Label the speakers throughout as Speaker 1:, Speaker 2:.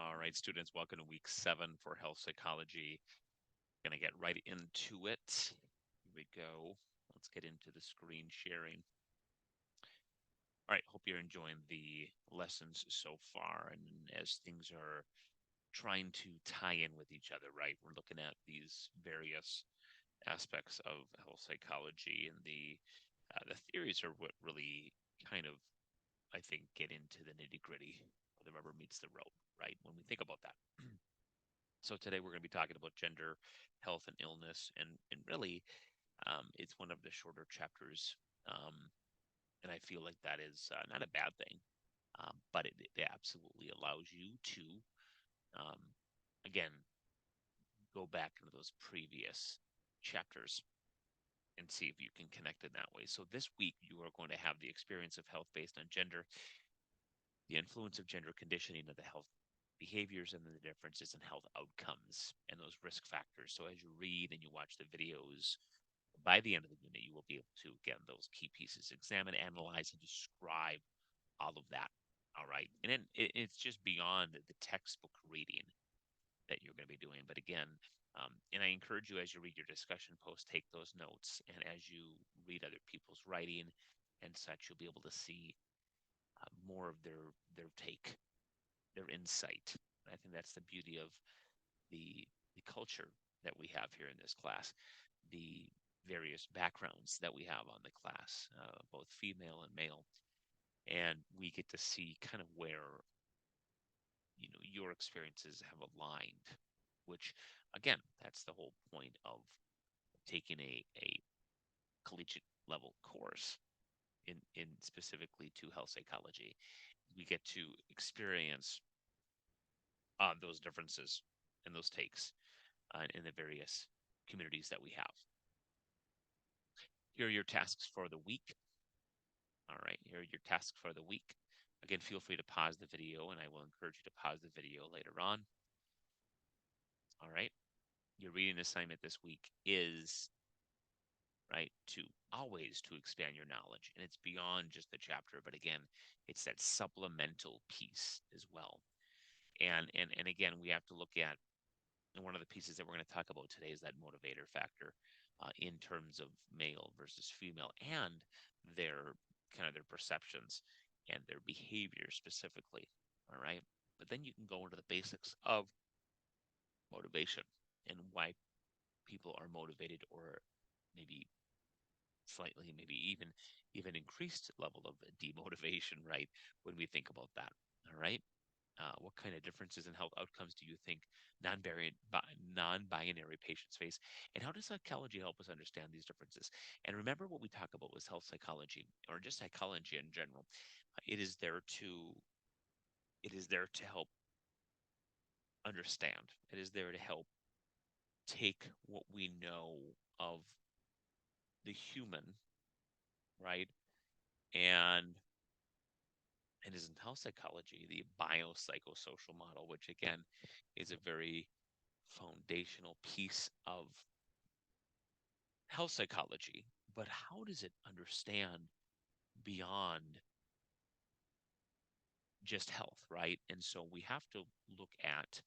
Speaker 1: All right, students, welcome to week 7 for health psychology. Going to get right into it. Here we go. Let's get into the screen sharing. All right, hope you're enjoying the lessons so far. And as things are trying to tie in with each other, right, we're looking at these various aspects of health psychology, and the theories are what really kind of, I think, get into the nitty gritty, where the rubber meets the road, right? When we think about that. So today we're going to be talking about gender, health, and illness, and really, it's one of the shorter chapters, um, and I feel like that is not a bad thing, but it absolutely allows you to, um, again, go back into those previous chapters and see if you can connect in that way. So this week you are going to have the experience of health based on gender, the influence of gender conditioning of the health behaviors, and then the differences in health outcomes and those risk factors. So as you read and you watch the videos, by the end of the unit, you will be able to, again, those key pieces, examine, analyze, and describe all of that. All right. And then it's just beyond the textbook reading that you're going to be doing. But again, and I encourage you, as you read your discussion post, take those notes. And as you read other people's writing and such, you'll be able to see more of their take, their insight. I think that's the beauty of the culture that we have here in this class, the various backgrounds that we have on the class, both female and male, and we get to see kind of where your experiences have aligned. Which, again, that's the whole point of taking a collegiate level course in specifically to health psychology. We get to experience those differences and those takes in the various communities that we have. Here are your tasks for the week. All right, here are your tasks for the week. Again, feel free to pause the video, and I will encourage you to pause the video later on. All right, your reading assignment this week is, right, to expand your knowledge, and it's beyond just the chapter, but again, it's that supplemental piece as well. And again, we have to look at, and one of the pieces that we're going to talk about today is that motivator factor in terms of male versus female and their kind of their perceptions and their behavior specifically. All right. But then you can go into the basics of motivation and why people are motivated, or maybe slightly, maybe even increased level of demotivation, right? When we think about that. All right. What kind of differences in health outcomes do you think non-binary patients face, and how does psychology help us understand these differences? And remember, what we talk about was health psychology, or just psychology in general. It is there to help understand. It is there to help take what we know of the human, right, and it is in health psychology, the biopsychosocial model, which again is a very foundational piece of health psychology. But how does it understand beyond just health, right? And so we have to look at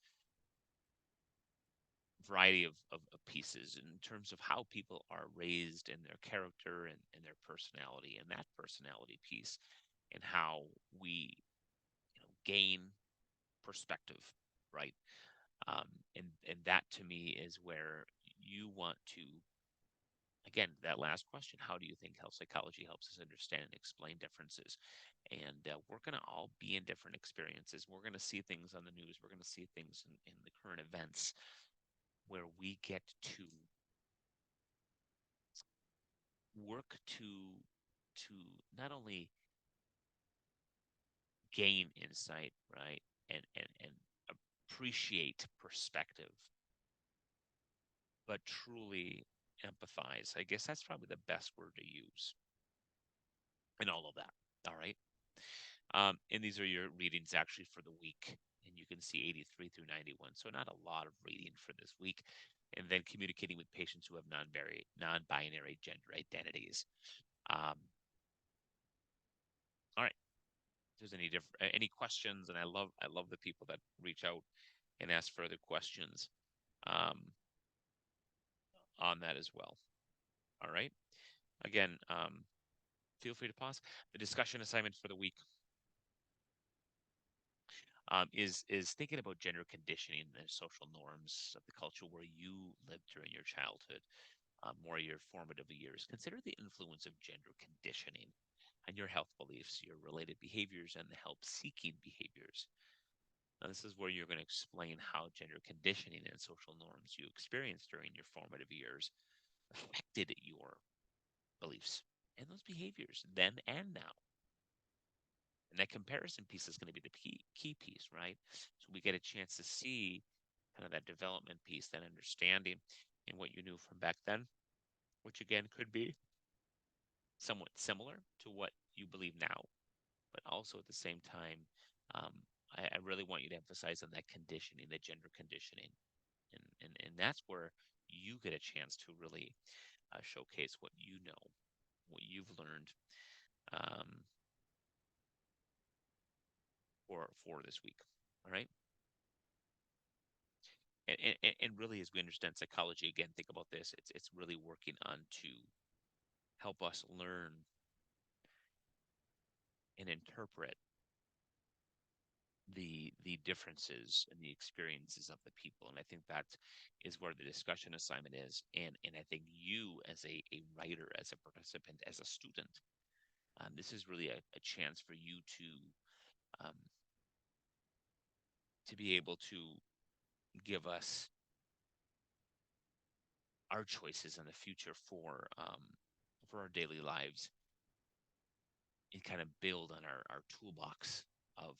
Speaker 1: a variety of pieces in terms of how people are raised and their character and their personality, and that personality piece, and how we gain perspective, right? And that to me is where you want to, again, that last question, how do you think health psychology helps us understand and explain differences? And we're going to all be in different experiences. We're going to see things on the news. We're going to see things in the current events where we get to work to not only gain insight, right, and appreciate perspective, but truly empathize. I guess that's probably the best word to use in all of that. All right. And these are your readings actually for the week. And you can see 83 through 91. So not a lot of reading for this week. And then communicating with patients who have non-binary gender identities. Um, all right. there's any questions, and I love the people that reach out and ask further questions um, on that as well. All right. Again, feel free to pause. The discussion assignment for the week is thinking about gender conditioning and social norms of the culture where you lived during your childhood, or your formative years. Consider the influence of gender conditioning on your health beliefs, your related behaviors, and the help-seeking behaviors. Now, this is where you're going to explain how gender conditioning and social norms you experienced during your formative years affected your beliefs and those behaviors then and now. And that comparison piece is going to be the key piece, right? So we get a chance to see kind of that development piece, that understanding in what you knew from back then, which again could be somewhat similar to what you believe now, but also at the same time, um, I really want you to emphasize on that conditioning, the gender conditioning. And that's where you get a chance to really showcase what you know, what you've learned um, for this week. All right. And really, as we understand psychology, again, think about this. It's really working on to help us learn and interpret the differences and the experiences of the people. And I think that is where the discussion assignment is. And I think you as a writer, as a participant, as a student, this is really a chance for you um, to be able to give us our choices in the future for our daily lives and kind of build on our toolbox of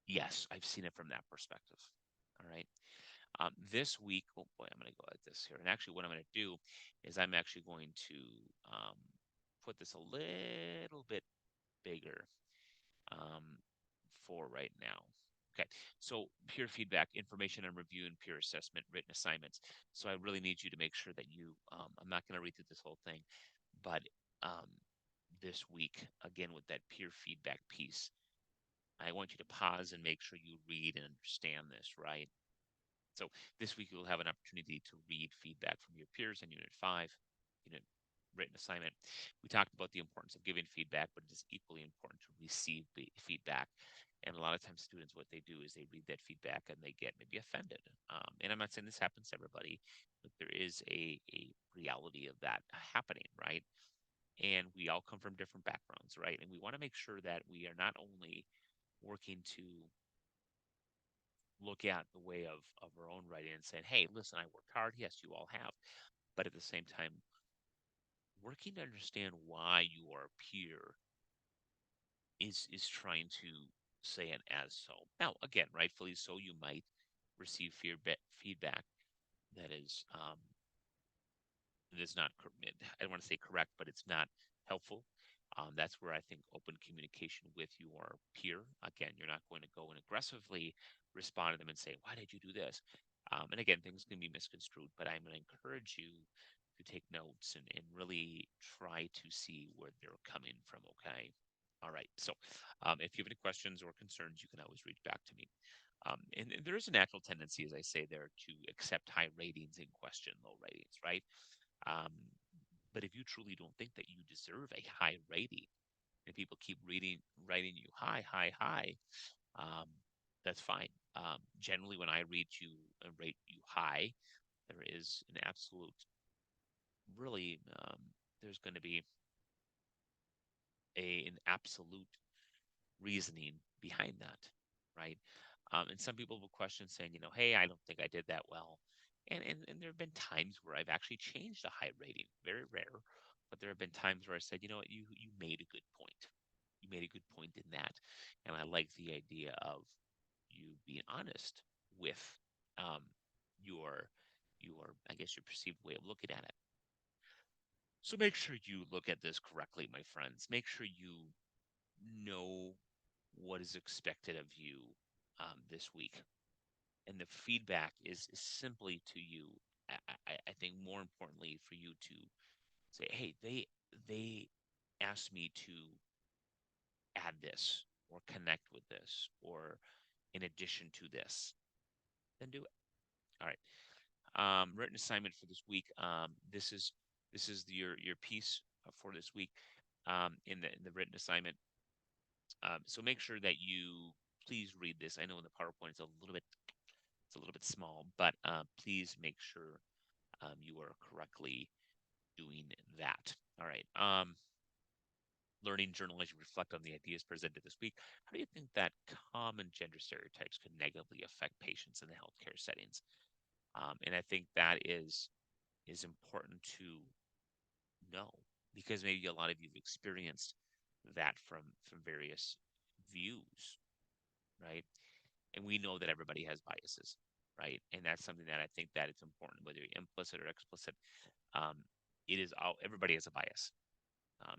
Speaker 1: yes, I've seen it from that perspective. All right. This week, oh boy, I'm going to go at this here. And actually, what I'm going to do is I'm actually going to um, put this a little bit bigger um, for right now. Okay, so peer feedback, information and review, and peer assessment, written assignments. So I really need you to make sure that I'm not going to read through this whole thing, but um, this week, again, with that peer feedback piece, I want you to pause and make sure you read and understand this, right? So this week you'll have an opportunity to read feedback from your peers in Unit 5, Unit written assignment. We talked about the importance of giving feedback, but it is equally important to receive feedback. And a lot of times students, what they do is they read that feedback and they get maybe offended. And I'm not saying this happens to everybody, but there is a reality of that happening, right? And we all come from different backgrounds, right? And we want to make sure that we are not only working to look at the way of our own writing and saying, hey, listen, I worked hard. Yes, you all have. But at the same time, working to understand why your peer is trying to say it as so. Now, again, rightfully so, you might receive feedback that is not, I don't want to say correct, but it's not helpful. That's where I think open communication with your peer. Again, you're not going to go and aggressively respond to them and say, "Why did you do this?" And again, things can be misconstrued, but I'm going to encourage you to take notes and really try to see where they're coming from. Okay. All right. So, if you have any questions or concerns, you can always reach back to me. And there is a natural tendency, as I say there, to accept high ratings and question low ratings, right? Um, but if you truly don't think that you deserve a high rating, and people keep writing you high, high, high, um, that's fine. Generally, when I read you and rate you high, there is an absolute, really, there's going to be an absolute reasoning behind that, right? And some people will question saying, hey, I don't think I did that well. And there have been times where I've actually changed a high rating, very rare, but there have been times where I said, you know what, you made a good point. You made a good point in that. And I like the idea of you being honest with um, your I guess your perceived way of looking at it. So make sure you look at this correctly, my friends. Make sure you know what is expected of you this week. And the feedback is simply to you. I think more importantly for you to say, hey, they asked me to add this or connect with this or in addition to this, then do it. All right. Written assignment for this week. This is your piece for this week in the written assignment. So make sure that you please read this. I know in the PowerPoint it's a little bit small, but please make sure you are correctly doing that. All right. Learning journal as you reflect on the ideas presented this week. How do you think that common gender stereotypes could negatively affect patients in the healthcare settings? And I think that is important to know because maybe a lot of you've experienced that from various views, right? And we know that everybody has biases, right? And that's something that I think that it's important, whether you're implicit or explicit. Um, it is all everybody has a bias,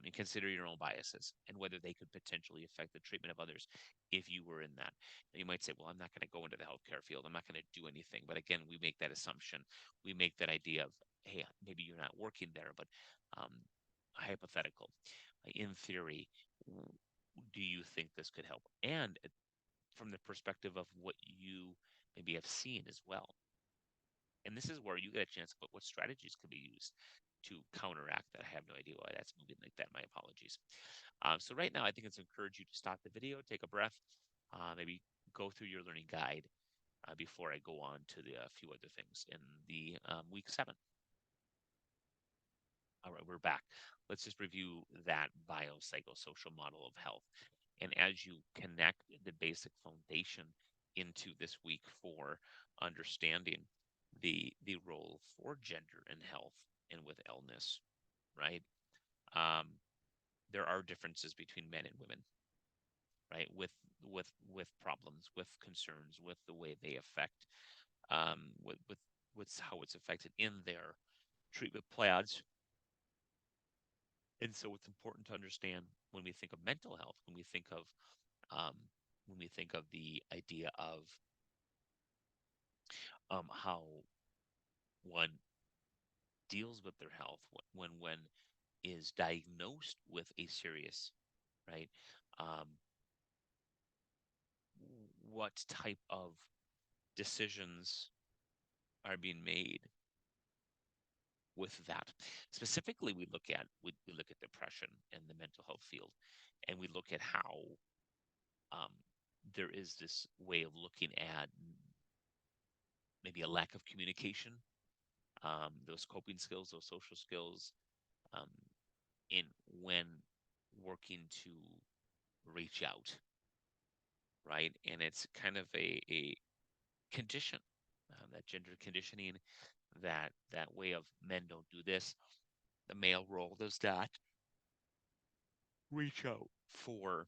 Speaker 1: and consider your own biases and whether they could potentially affect the treatment of others if you were in that. Now, you might say, well, I'm not going to go into the healthcare field. I'm not going to do anything. But again, we make that assumption. We make that idea of, hey, maybe you're not working there, but um, hypothetical. In theory, do you think this could help? And from the perspective of what you maybe have seen as well. And this is where you get a chance to put what strategies could be used to counteract that. I have no idea why that's moving like that. My apologies. So right now, I think it's encourage you to stop the video, take a breath, maybe go through your learning guide before I go on to the few other things in the week 7. All right, we're back. Let's just review that biopsychosocial model of health. And as you connect the basic foundation into this week for understanding the role for gender in health and with illness, right? Um, there are differences between men and women, right? With problems, with concerns, with the way they affect, with how it's affected in their treatment plans. And so it's important to understand when we think of mental health, um, when we think of the idea of how one deals with their health when is diagnosed with a serious, right? Um, what type of decisions are being made with that? Specifically, we look at depression in the mental health field, and we look at how um, there is this way of looking at maybe a lack of communication, those coping skills, those social skills, um, in when working to reach out, right? And it's kind of a condition, that gender conditioning, that way of men don't do this, the male role does that. Reach out for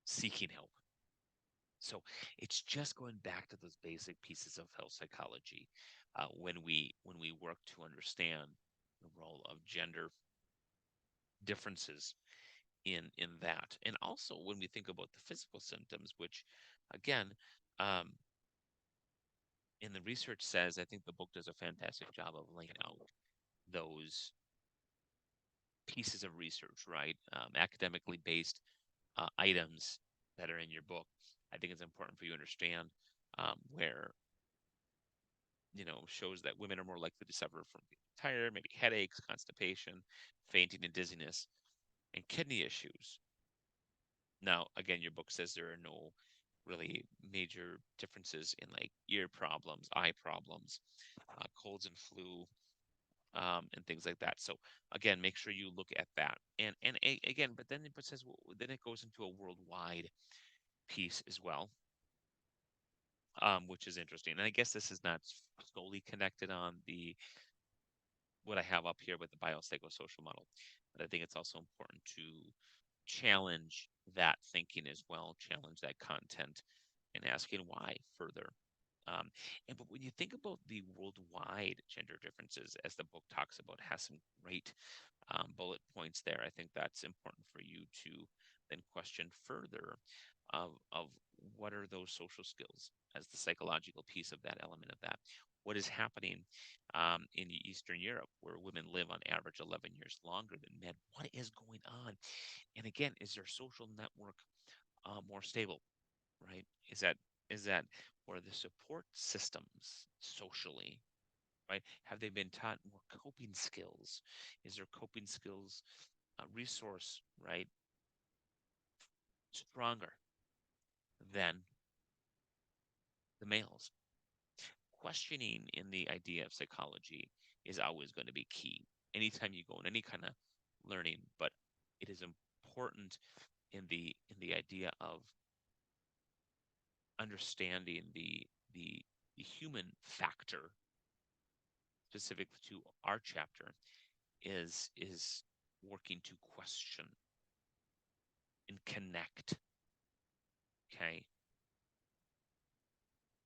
Speaker 1: seeking help. So it's just going back to those basic pieces of health psychology when we work to understand the role of gender differences in that, and also when we think about the physical symptoms, which again, um, in the research says, I think the book does a fantastic job of laying out those pieces of research, right? Academically based items that are in your book. I think it's important for you to understand where shows that women are more likely to suffer from tired, maybe headaches, constipation, fainting, and dizziness, and kidney issues. Now, again, your book says there are no really major differences in like ear problems, eye problems, colds and flu, and things like that. So again, make sure you look at that. And again, but then it says, well, then it goes into a worldwide piece as well, which is interesting. And I guess this is not solely connected on the what I have up here with the biopsychosocial model, but I think it's also important to challenge that thinking as well, challenge that content, and asking why further. Um, but when you think about the worldwide gender differences, as the book talks about, has some great bullet points there. I think that's important for you to then question further of what are those social skills as the psychological piece of that element of that. what is happening in Eastern Europe, where women live on average 11 years longer than men. What is going on? And again, is their social network more stable, right? Is that where the support systems socially, right? Have they been taught more coping skills? Is their coping skills resource, right, stronger than the males? Questioning in the idea of psychology is always going to be key anytime you go in any kind of learning, but it is important in the idea of understanding the human factor specific to our chapter is working to question and connect, okay,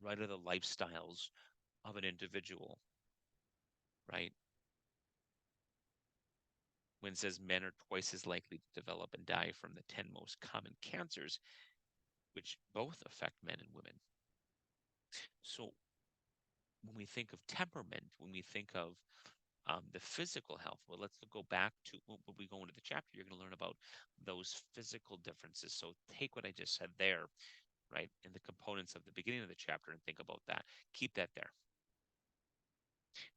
Speaker 1: right, of the lifestyles of an individual, right? When it says men are twice as likely to develop and die from the 10 most common cancers, which both affect men and women. So when we think of temperament, when we think of the physical health, well, let's go back to when we go into the chapter, you're going to learn about those physical differences. So take what I just said there, right, in the components of the beginning of the chapter and think about that. Keep that there.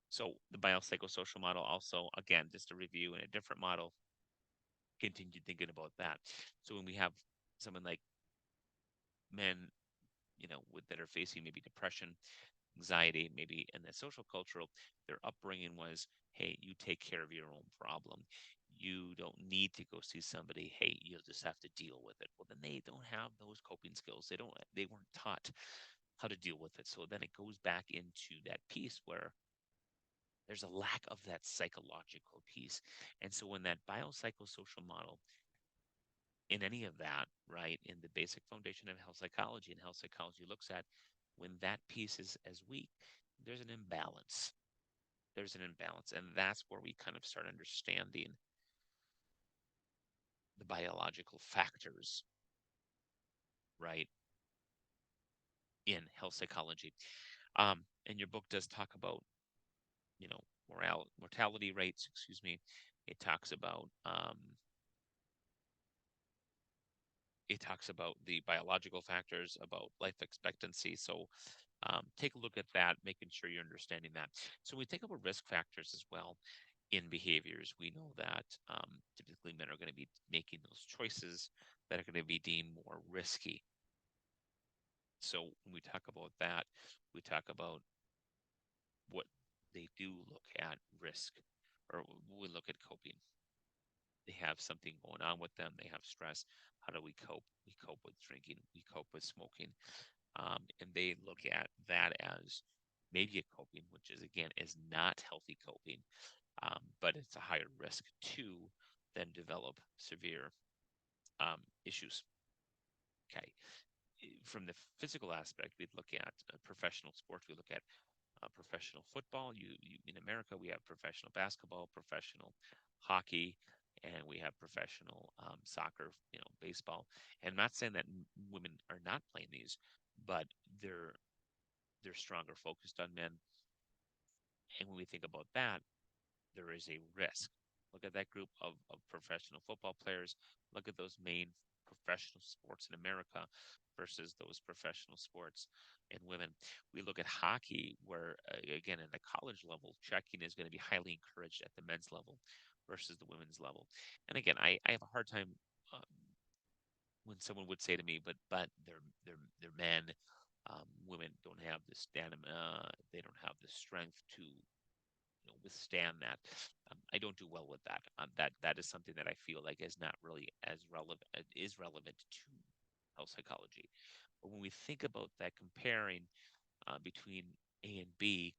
Speaker 1: So the biopsychosocial model also, again, just a review in a different model, continue thinking about that. So when we have someone like men, that are facing maybe depression, anxiety, maybe in the social cultural, their upbringing was, hey, you take care of your own problem. You don't need to go see somebody. Hey, you'll just have to deal with it. Well, then they don't have those coping skills. They weren't taught how to deal with it. So then it goes back into that piece where there's a lack of that psychological piece. And so when that biopsychosocial model in any of that, right, in the basic foundation of health psychology and health psychology looks at when that piece is as weak, there's an imbalance. There's an imbalance. And that's where we kind of start understanding the biological factors, right, in health psychology. And your book does talk about, mortality rates, excuse me. It talks about the biological factors, about life expectancy. So take a look at that, making sure you're understanding that. So we think about risk factors as well in behaviors. We know that typically men are going to be making those choices that are going to be deemed more risky. So when we talk about that, we talk about what they do look at risk, or we look at coping. They have something going on with them. They have stress. How do we cope? We cope with drinking. We cope with smoking. And they look at that as maybe a coping, which again is not healthy coping, but it's a higher risk to then develop severe issues. Okay. From the physical aspect, we'd look at professional sports. We look at professional football. You in America, we have professional basketball, professional hockey, and we have professional soccer, baseball. And I'm not saying that women are not playing these, but they're stronger focused on men. And when we think about that, there is a risk. Look at that group of professional football players. Look at those main professional sports in America versus those professional sports in women. We look at hockey, where, again, in the college level, checking is going to be highly encouraged at the men's level versus the women's level. And again, I have a hard time when someone would say to me, but they're men. Women don't have the stamina. They don't have the strength to withstand that. I don't do well with that. That is something that I feel like is not really as relevant is relevant to health psychology. But when we think about that comparing between A and B,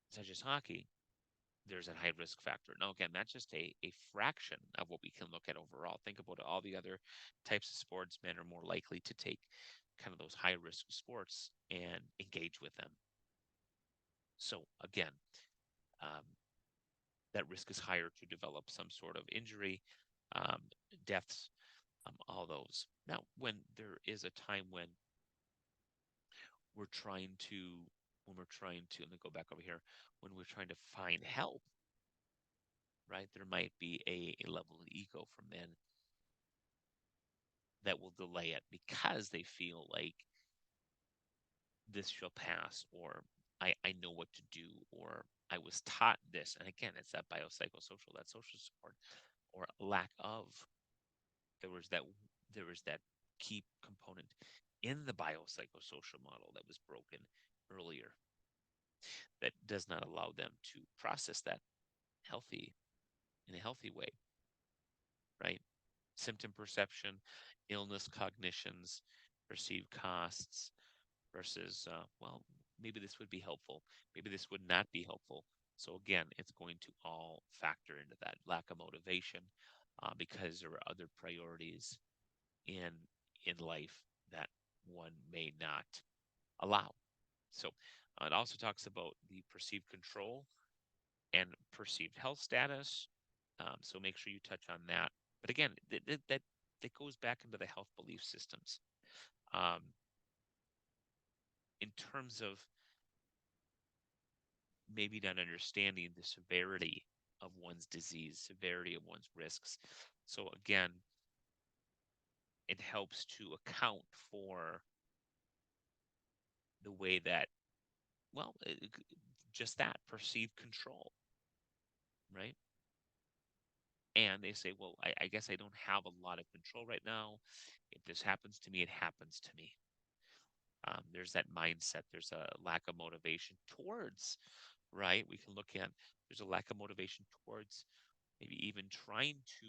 Speaker 1: such as hockey, there's a high risk factor. Now, again, that's just a fraction of what we can look at overall. Think about all the other types of sports. Men are more likely to take kind of those high risk sports and engage with them. So, again, um, that risk is higher to develop some sort of injury, um, deaths, all those. Now, when there is a time when we're trying to when we're trying to let me go back over here when we're trying to find help, right? There might be a level of ego from men that will delay it because they feel like this shall pass, or I know what to do, or I was taught this. And again, it's that biopsychosocial, that social support, or lack of. There was that there was that key component in the biopsychosocial model that was broken earlier that does not allow them to process that healthy in a healthy way, right? Symptom perception, illness cognitions, perceived costs versus, well, maybe this would be helpful, maybe this would not be helpful. So again, it's going to all factor into that lack of motivation because there are other priorities in in life that one may not allow. So it also talks about the perceived control and perceived health status. So make sure you touch on that. But again, that goes back into the health belief systems. Um, in terms of maybe not understanding the severity of one's disease, severity of one's risks. So again, it helps to account for the way that, well, just that perceived control, right? And they say, well, I guess I don't have a lot of control right now. If this happens to me, it happens to me. There's that mindset. There's a lack of motivation towards, right? We can look at, there's a lack of motivation towards maybe even trying to,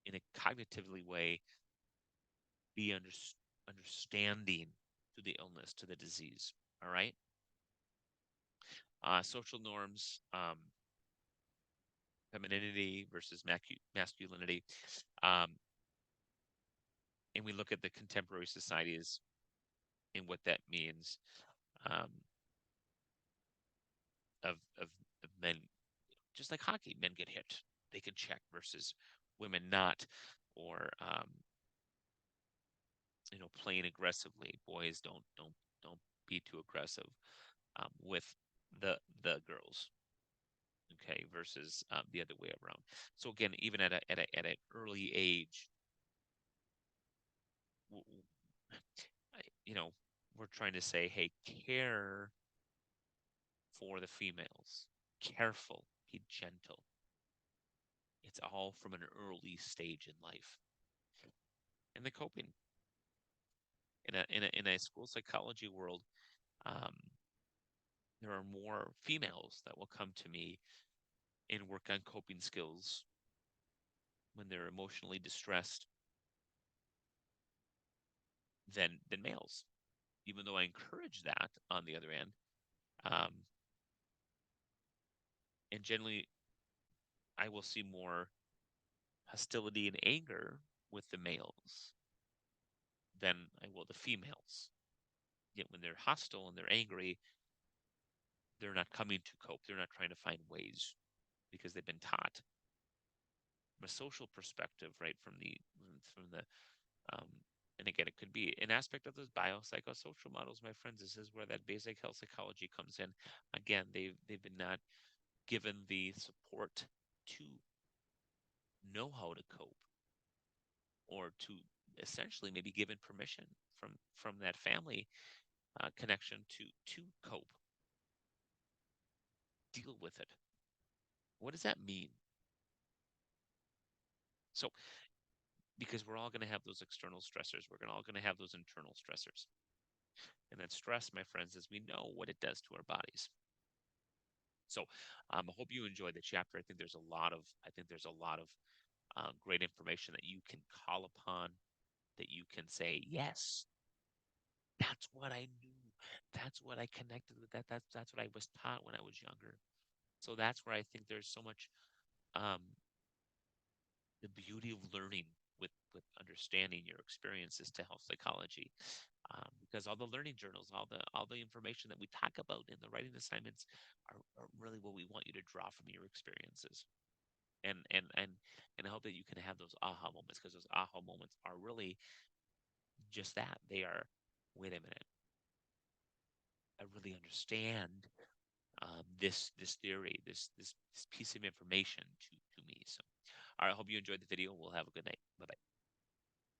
Speaker 1: in a cognitively way, be understanding to the illness, to the disease. All right. Social norms, femininity versus masculinity. Um, and we look at the contemporary societies and what that means um, of men, just like hockey, men get hit, they can check versus women not, or playing aggressively. Boys don't be too aggressive with the girls. Okay, versus the other way around. So again, even at an early age, you know, we're trying to say, hey, care for the females, careful, be gentle. It's all from an early stage in life. And the coping in a school psychology world, um, there are more females that will come to me and work on coping skills when they're emotionally distressed than males. Even though I encourage that on the other end, um, and generally I will see more hostility and anger with the males than I will the females. Yet when they're hostile and they're angry, they're not coming to cope. They're not trying to find ways because they've been taught from a social perspective, right? From the um, and again, it could be an aspect of those biopsychosocial models, my friends. This is where that basic health psychology comes in. Again, they've been not given the support to know how to cope or to essentially maybe given permission from that family connection to cope, deal with it. What does that mean? So because we're all going to have those external stressors, all going to have those internal stressors, and that stress, my friends, as we know what it does to our bodies. So I hope you enjoyed the chapter. I think there's a lot of great information that you can call upon, that you can say, yes, that's what I knew. That's what I connected with. That's what I was taught when I was younger. So that's where I think there's so much um, the beauty of learning with understanding your experiences to health psychology. Because all the learning journals, all the information that we talk about in the writing assignments are really what we want you to draw from your experiences. And I hope that you can have those aha moments, because those aha moments are really just that. They are wait a minute, I really understand this theory, this piece of information to me. So, all right, I hope you enjoyed the video. We'll have a good night. Bye bye.